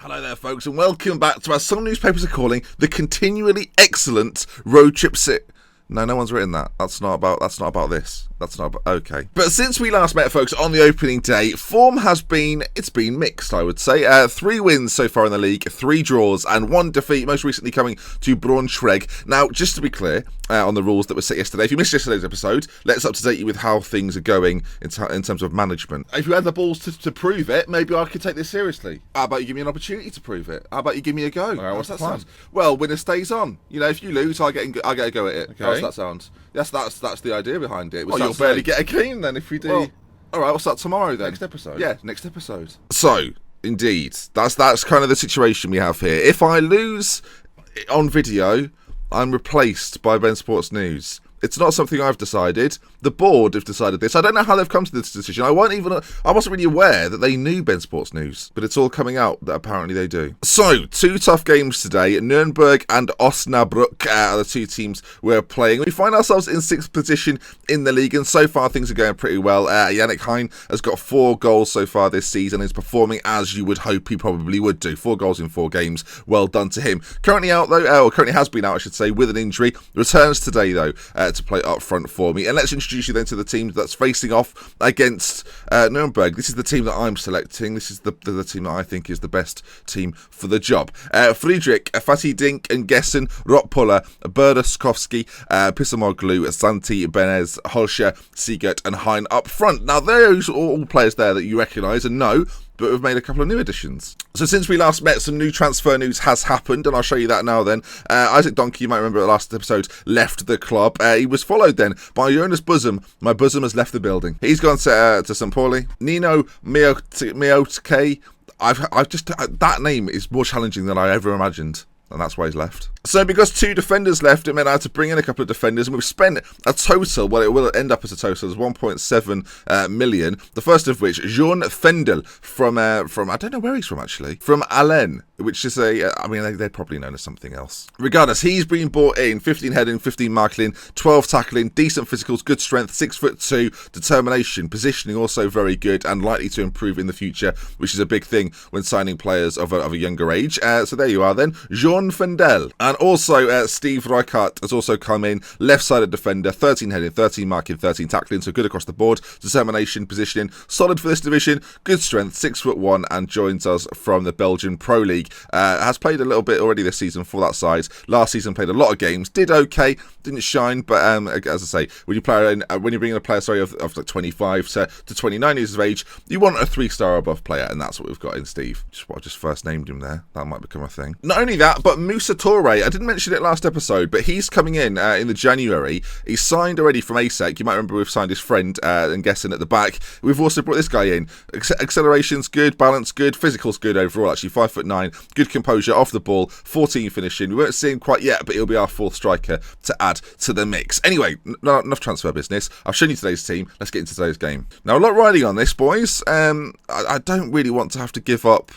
Hello there, folks, and welcome back to, as some newspapers are calling, the continually excellent road trip sit. No one's written that. That's not about this. That's not about, okay. But since we last met, folks, on the opening day, form has been mixed, I would say. 3 wins so far in the league, 3 draws, and 1 defeat, most recently coming to Braunschweig. Now, just to be clear on the rules that were set yesterday, if you missed yesterday's episode, let's up-to-date you with how things are going in terms of management. If you had the balls to prove it, maybe I could take this seriously. How about you give me an opportunity to prove it? How about you give me a go? Right, what's that sound? Well, winner stays on. You know, if you lose, I get a go at it. Okay. How does that sound? That's the idea behind it. Well, you'll barely get a game then if we do. Well, all right, what's that tomorrow then? Next episode? Yeah, next episode. So, indeed, that's kind of the situation we have here. If I lose on video, I'm replaced by Ben Sports News. It's not something I've decided. The board have decided this. I don't know how they've come to this decision. I wasn't really aware that they knew Ben Sports News, but it's all coming out that apparently they do. So, 2 tough games today. Nuremberg and Osnabrück are the 2 teams we're playing. We find ourselves in 6th position in the league, and so far things are going pretty well. Yannick Hein has got 4 goals so far this season. Is performing as you would hope he probably would do. 4 goals in 4 games. Well done to him. Currently out though, or currently has been out, I should say, with an injury. Returns today though to play up front for me. And let's introduce you then to the team that's facing off against Nuremberg. This is the team that I'm selecting. This is the team that I think is the best team for the job. Friedrich, Fatih Dink and Gessen, Rotpuller, Berduskovsky, Pissamoglu, Santi, Benez, Holscher, Siegert and Hein up front. Now, those are all players there that you recognise and know, but we've made a couple of new additions. So since we last met, some new transfer news has happened, and I'll show you that now then. Isaac Donkey, you might remember the last episode, left the club. He was followed then by Jonas Bosom. My bosom has left the building. He's gone to St. Pauli. Nino Miotke. I've just that name is more challenging than I ever imagined. And that's why he's left. So because 2 defenders left, it meant I had to bring in a couple of defenders, and we've spent a total, well, it will end up as a total, as 1.7 million. The first of which, Jean Fendel from I don't know where he's from actually, from Allen, which is they're probably known as something else. Regardless, he's been brought in, 15 heading, 15 marking, 12 tackling, decent physicals, good strength, 6'2", determination, positioning also very good and likely to improve in the future, which is a big thing when signing players of a younger age. So there you are then, Jean Fendel. And also Steve Reichart has also come in, left-sided defender, 13 heading, 13 marking, 13 tackling, so good across the board, determination, positioning, solid for this division, good strength, 6'1", and joins us from the Belgian Pro League. Has played a little bit already this season for that side. Last season played a lot of games, did okay, didn't shine, but as I say, when you bring in a player of like 25 to 29 years of age, you want a 3-star above player, and that's what we've got in Steve. I just first named him there. That might become a thing. Not only that, but Moussa Touré, I didn't mention it last episode, but he's coming in the January. He's signed already from ASEC. You might remember we've signed his friend and Gessen at the back. We've also brought this guy in. Acceleration's good, balance good, physical's good overall, actually. 5'9", good composure off the ball, 14 finishing. We won't see him quite yet, but he'll be our 4th striker to add to the mix. Anyway, not enough transfer business. I've shown you today's team. Let's get into today's game. Now, a lot riding on this, boys. I don't really want to have to give up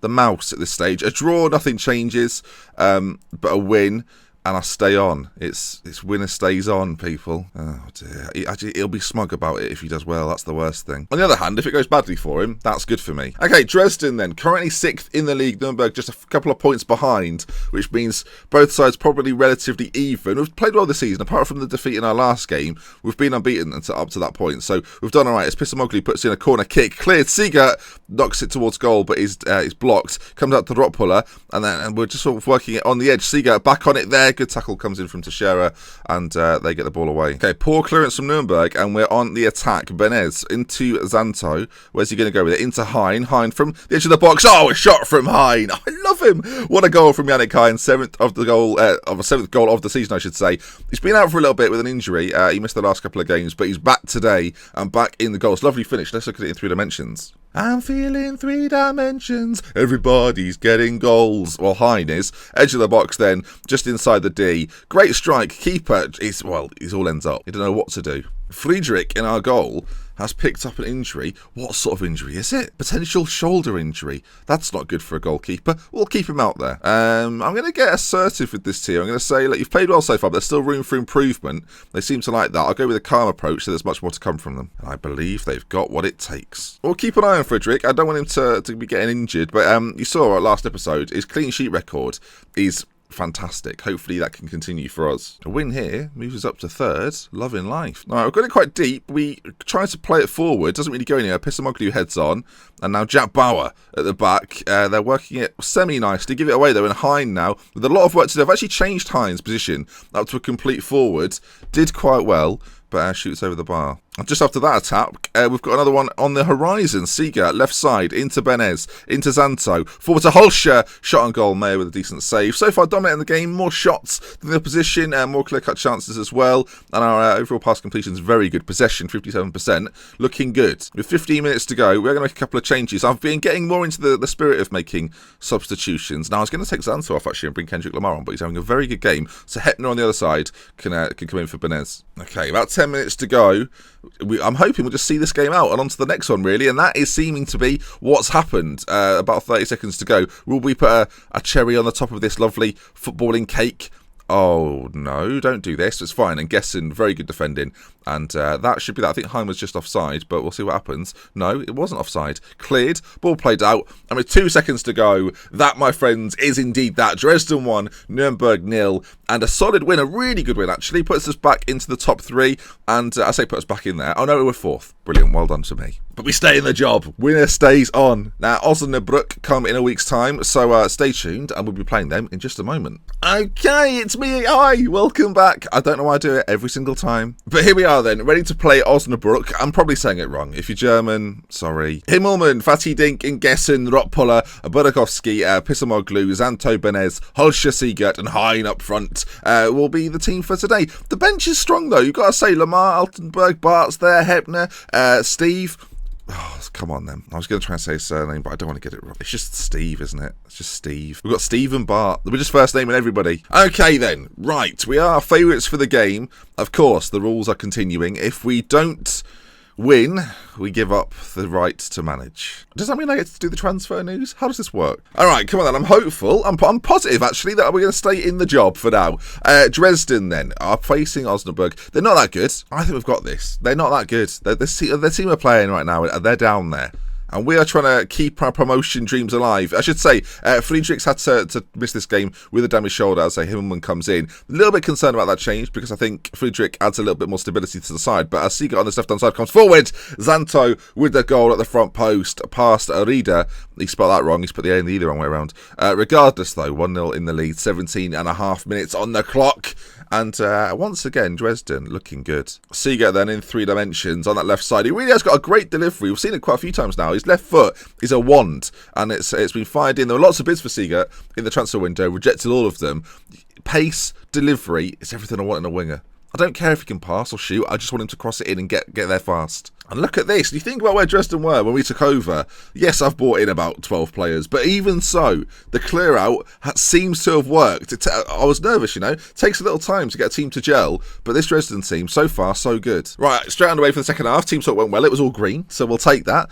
the mouse at this stage. A draw, nothing changes, but a win, and I stay on. It's winner stays on, people. Oh dear. He'll be smug about it if he does well. That's the worst thing. On the other hand, if it goes badly for him, that's good for me. Okay, Dresden then, currently 6th in the league. Nuremberg just a couple of points behind, which means both sides probably relatively even. We've played well this season. Apart from the defeat in our last game, we've been unbeaten up to that point. So we've done all right. As Pissamoglu puts in a corner kick, cleared. Siegert knocks it towards goal, but is blocked. Comes out to Rotpuller, and we're just sort of working it on the edge. Siegert back on it there. Good tackle comes in from Teixeira, and they get the ball away. Okay, poor clearance from Nuremberg, and we're on the attack. Benez into Zanto. Where's he going to go with it? Into Hein. Hein from the edge of the box. Oh, a shot from Hein. I love him. What a goal from Yannick Hein. 7th goal of the season, I should say. He's been out for a little bit with an injury. He missed the last couple of games, but he's back today and back in the goals. Lovely finish. Let's look at it in 3 dimensions. I'm feeling 3 dimensions. Everybody's getting goals. Well, Hein is. Edge of the box then, just inside the D. Great strike. Keeper, he's all ends up. He don't know what to do. Friedrich in our goal has picked up an injury. What sort of injury is it? Potential shoulder injury. That's not good for a goalkeeper. We'll keep him out there. I'm going to get assertive with this team. I'm going to say, look, you've played well so far, but there's still room for improvement. They seem to like that. I'll go with a calm approach, so there's much more to come from them. And I believe they've got what it takes. We'll keep an eye on Frederick. I don't want him to be getting injured, but you saw our last episode, his clean sheet record is fantastic. Hopefully that can continue for us. A win here moves us up to third. Loving life. All right, we've got it quite deep. We try to play it forward. Doesn't really go anywhere. Pissamoglu heads on. And now Jack Bauer at the back. They're working it semi-nicely. Give it away though. And Hein now, with a lot of work to do. I've actually changed Hein's position up to a complete forward. Did quite well, but shoots over the bar. And just after that attack, we've got another one on the horizon. Seager, left side, into Benez, into Zanto, forward to Holscher, shot on goal, Mayer with a decent save. So far dominating the game, more shots than the opposition, more clear-cut chances as well, and our overall pass completion is very good. Possession, 57%, looking good. With 15 minutes to go, we're going to make a couple of changes. I've been getting more into the spirit of making substitutions. Now, I was going to take Zanto off actually and bring Kendrick Lamar on, but he's having a very good game, so Hepner on the other side can come in for Benez. Okay, about 10 minutes to go. I'm hoping we'll just see this game out and on to the next one, really, and that is seeming to be what's happened. About 30 seconds to go. Will we put a cherry on the top of this lovely footballing cake? Oh, no, don't do this. It's fine. And Gessen, very good defending. And that should be that. I think Hein was just offside, but we'll see what happens. No, it wasn't offside. Cleared. Ball played out. And with 2 seconds to go, that, my friends, is indeed that. Dresden 1, Nuremberg 0. And a solid win, a really good win, actually. Puts us back into the top 3. And I say put us back in there. Oh, no, we're 4th. Brilliant. Well done to me. But we stay in the job. Winner stays on. Now, Osnabrück come in a week's time, so stay tuned, and we'll be playing them in just a moment. Okay, it's me. Hi, welcome back. I don't know why I do it every single time. But here we are then, ready to play Osnabrück. I'm probably saying it wrong. If you're German, sorry. Himmelmann, Fatih Dink, Ingessen, Rottpuller, Burakovsky, Pissamoglu, Zanto Benez, Holscher Siegert, and Hein up front will be the team for today. The bench is strong, though. You've got to say, Lamar, Altenberg, Bart's there, Hepner, Steve. Oh, come on then. I was going to try and say his surname, but I don't want to get it wrong. It's just Steve, isn't it? It's just Steve. We've got Steve and Bart. We're just first naming everybody. Okay then. Right. We are favourites for the game. Of course, the rules are continuing. If we don't win, we give up the right to manage. Does that mean I get to do the transfer news? How does this work? All right, come on then. I'm hopeful. I'm positive, actually, that we're going to stay in the job for now. Dresden, then, are facing Osnabrück. They're not that good. I think we've got this. They're not that good. The team are playing right now, and they're down there. And we are trying to keep our promotion dreams alive. I should say, Friedrichs had to miss this game with a damaged shoulder as Himmelmann comes in. A little bit concerned about that change because I think Friedrich adds a little bit more stability to the side. But as Seeger on this left-hand side comes forward, Zanto with the goal at the front post past Arida. He spelled that wrong. He's put the A and the E the wrong way around. Regardless, though, 1-0 in the lead, 17.5 minutes on the clock. And once again, Dresden looking good. Seeger then in 3 dimensions on that left side. He really has got a great delivery. We've seen it quite a few times now. His left foot is a wand, and it's been fired in. There were lots of bids for Seeger in the transfer window, rejected all of them. Pace, delivery, it's everything I want in a winger. I don't care if he can pass or shoot. I just want him to cross it in and get there fast. And look at this. You think about where Dresden were when we took over. Yes, I've brought in about 12 players, but even so, the clear out seems to have worked. I was nervous, It takes a little time to get a team to gel, but this Dresden team, so far, so good. Right, straight underway for the second half. Team talk went well. It was all green, so we'll take that.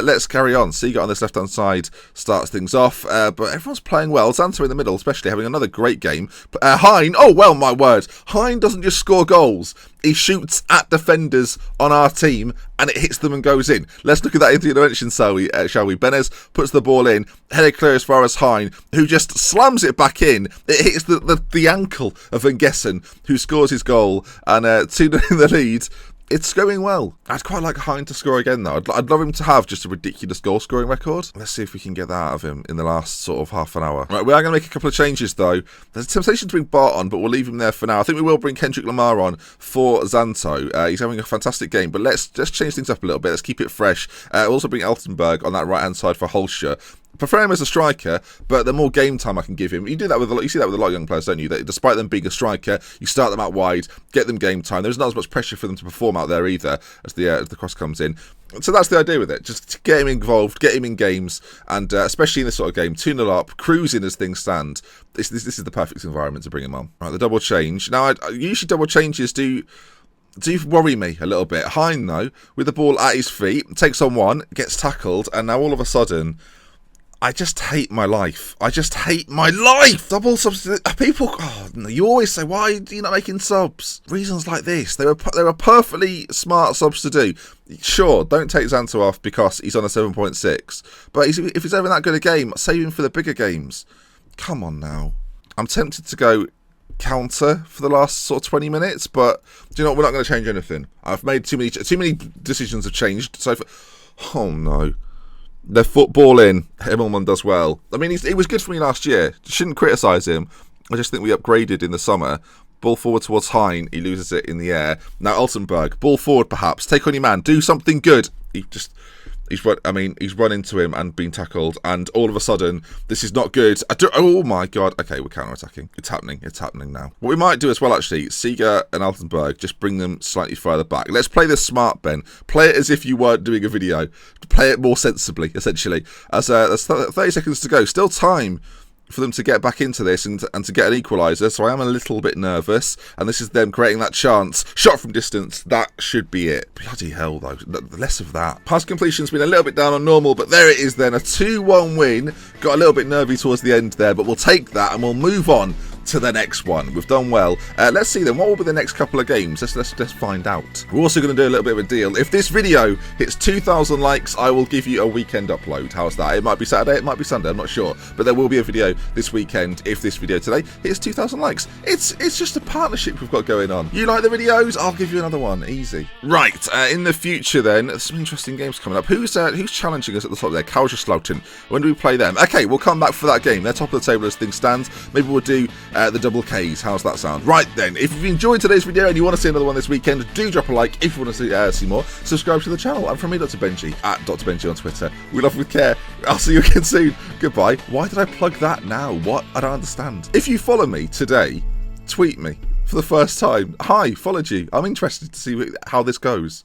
Let's carry on. Seeger on this left-hand side starts things off, but everyone's playing well. Zanto in the middle, especially, having another great game. Hein, oh, well, my word. Hein doesn't just score goals. He shoots at defenders on our team and it hits them and goes in. Let's look at that intervention, shall we? Benez puts the ball in, headed clear as far as Hein, who just slams it back in. It hits the ankle of Van Gessen, who scores his goal, and 2-0 in the lead. It's going well. I'd quite like Hein to score again, though. I'd love him to have just a ridiculous goal-scoring record. Let's see if we can get that out of him in the last sort of half an hour. Right, we are going to make a couple of changes, though. There's a temptation to bring Bart on, but we'll leave him there for now. I think we will bring Kendrick Lamar on for Zanto. He's having a fantastic game, but let's just change things up a little bit. Let's keep it fresh. We'll also bring Altenberg on that right-hand side for Holscher. Prefer him as a striker, but the more game time I can give him, you do that with a lot. You see that with a lot of young players, don't you? That despite them being a striker, you start them out wide, get them game time. There's not as much pressure for them to perform out there either as the cross comes in. So that's the idea with it. Just get him involved, get him in games, and especially in this sort of game, 2-0 up, cruising as things stand. This is the perfect environment to bring him on. Right, the double change. Now, usually double changes do do worry me a little bit. Hein, though, with the ball at his feet, takes on one, gets tackled, and now all of a sudden, I just hate my life. I just hate my life! Double subs. People, you always say, why are you not making subs? Reasons like this. They were perfectly smart subs to do. Sure, don't take Xanto off because he's on a 7.6. But if he's having that good a game, save him for the bigger games. Come on now. I'm tempted to go counter for the last sort of 20 minutes, but do you know what? We're not going to change anything. I've made too many decisions have changed. So, oh no. They're footballing. Himmelman does well. I mean, he was good for me last year. Shouldn't criticise him. I just think we upgraded in the summer. Ball forward towards Hein. He loses it in the air. Now Altenberg. Ball forward perhaps. Take on your man. Do something good. He's run into him and been tackled, and all of a sudden, this is not good. Oh my god. Okay, we're counter-attacking. It's happening. It's happening now. What we might do as well, actually, Seeger and Altenberg, just bring them slightly further back. Let's play this smart, Ben. Play it as if you weren't doing a video. Play it more sensibly, essentially. As there's 30 seconds to go. Still time for them to get back into this and to get an equaliser, so I am a little bit nervous, and this is them creating that chance. Shot from distance, that should be it. Bloody hell, though, less of that. Pass completion's been a little bit down on normal, but there it is then, a 2-1 win. Got a little bit nervy towards the end there, but we'll take that and we'll move on to the next one. We've done well. Let's see then, what will be the next couple of games? Let's find out. We're also going to do a little bit of a deal. If this video hits 2,000 likes, I will give you a weekend upload. How's that? It might be Saturday, it might be Sunday, I'm not sure. But there will be a video this weekend if this video today hits 2,000 likes. It's just a partnership we've got going on. You like the videos? I'll give you another one. Easy. Right, in the future then, there's some interesting games coming up. Who's challenging us at the top there? Kaiserslautern. When do we play them? Okay, we'll come back for that game. They're top of the table as things stand. Maybe we'll do the double Ks. How's that sound? Right then, if you've enjoyed today's video and you want to see another one this weekend, do drop a like. If you want to see more, subscribe to the channel. And from me, Dr. Benji, at Dr. Benji on Twitter. We love with care. I'll see you again soon. Goodbye. Why did I plug that now? What? I don't understand. If you follow me today, tweet me for the first time. Hi, followed you. I'm interested to see how this goes.